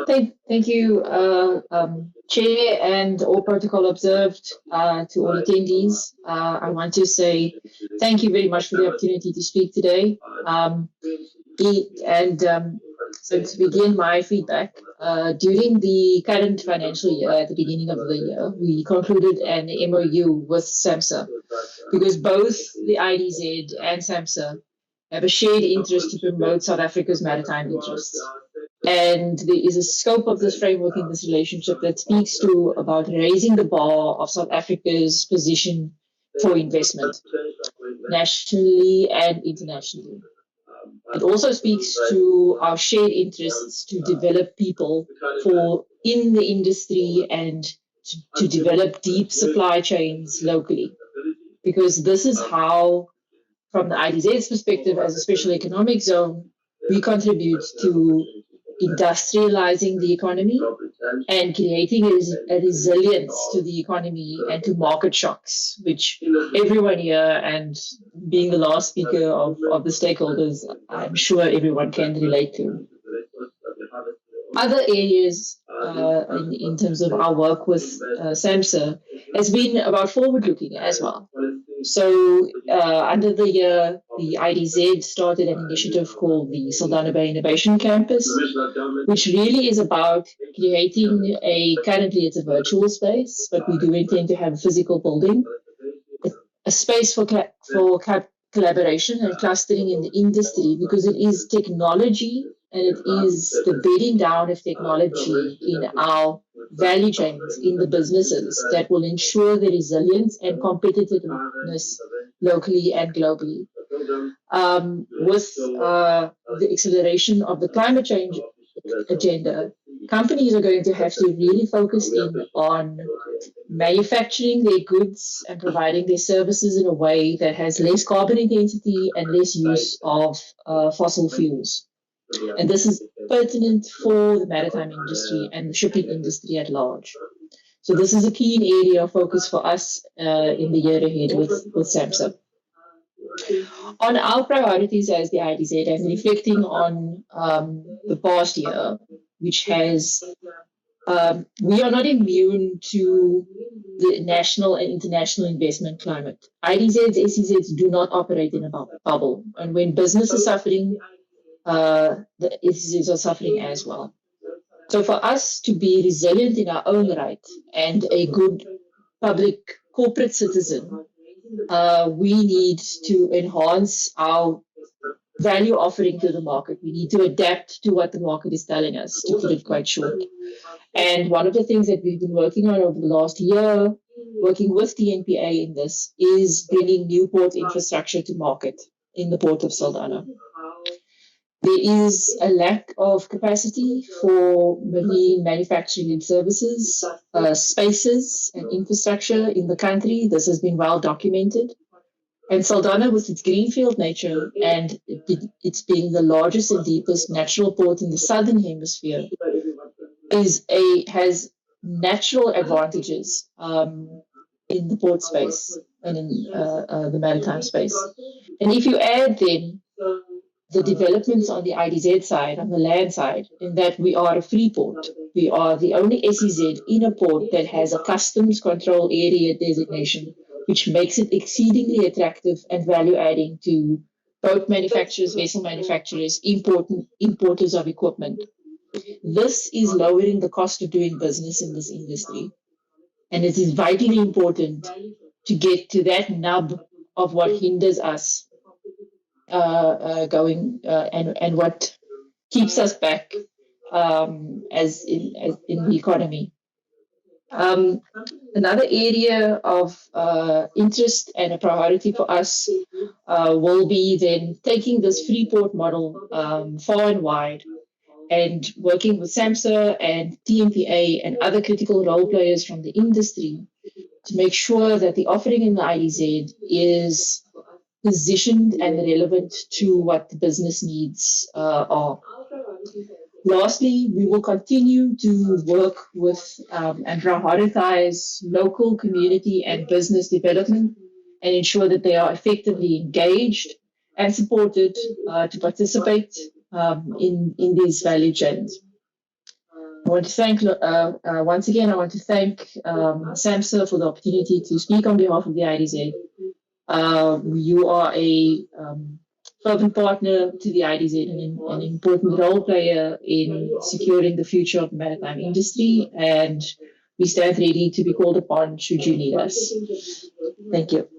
Thank you, Chair, and all protocol observed to all attendees. I want to say thank you very much for the opportunity to speak today. So to begin my feedback, during the current financial year, at the beginning of the year, we concluded an MOU with Samsa because both the IDZ and Samsa have a shared interest to promote South Africa's maritime interests. And there is a scope of this framework in this relationship that speaks to about raising the bar of South Africa's position for investment, nationally and internationally. It also speaks to our shared interests to develop people for in the industry and to develop deep supply chains locally. Because this is how, from the IDZ's perspective as a special economic zone, we contribute to industrializing the economy and creating a resilience to the economy and to market shocks, which everyone here, and being the last speaker of the stakeholders, I'm sure everyone can relate to. Other areas in terms of our work with Samsa has been about forward-looking as well. So under the year, the IDZ started an initiative called the Saldanha Bay Innovation Campus, which really is about creating currently it's a virtual space, but we do intend to have a physical building, a space for collaboration and clustering in the industry, because it is technology and it is the bedding down of technology in our value chains, in the businesses, that will ensure the resilience and competitiveness locally and globally. With the acceleration of the climate change agenda, companies are going to have to really focus in on manufacturing their goods and providing their services in a way that has less carbon intensity and less use of fossil fuels. And this is pertinent for the maritime industry and the shipping industry at large. So this is a key area of focus for us in the year ahead with Samsa. On our priorities as the IDZ and reflecting on the past year, which has, we are not immune to the national and international investment climate. IDZs, SEZs do not operate in a bubble. And when business is suffering, the SEZs are suffering as well. So for us to be resilient in our own right and a good public corporate citizen, we need to enhance our value offering to the market. We need to adapt to what the market is telling us, to put it quite short. And one of the things that we've been working on over the last year, working with TNPA in this, is bringing new port infrastructure to market in the port of Saldanha. There is a lack of capacity for marine manufacturing and services, spaces and infrastructure in the country. This has been well documented. And Saldanha, with its greenfield nature and it's being the largest and deepest natural port in the southern hemisphere, has natural advantages in the port space and in the maritime space. And if you add then the developments on the IDZ side, on the land side, in that we are a free port. We are the only SEZ in a port that has a customs control area designation, which makes it exceedingly attractive and value-adding to boat manufacturers, vessel manufacturers, importers of equipment. This is lowering the cost of doing business in this industry. And it is vitally important to get to that nub of what hinders us going and what keeps us back as in the economy. Another area of interest and a priority for us will be then taking this free port model far and wide and working with Samsa and TNPA and other critical role players from the industry to make sure that the offering in the IDZ is positioned and relevant to what the business needs are. Lastly, we will continue to work with and prioritize local community and business development and ensure that they are effectively engaged and supported to participate in these value chains. I want to thank, once again, I want to thank Samsa for the opportunity to speak on behalf of the IDZ. You are a fervent partner to the IDZ and an important role player in securing the future of the maritime industry, and we stand ready to be called upon should you need us. Thank you.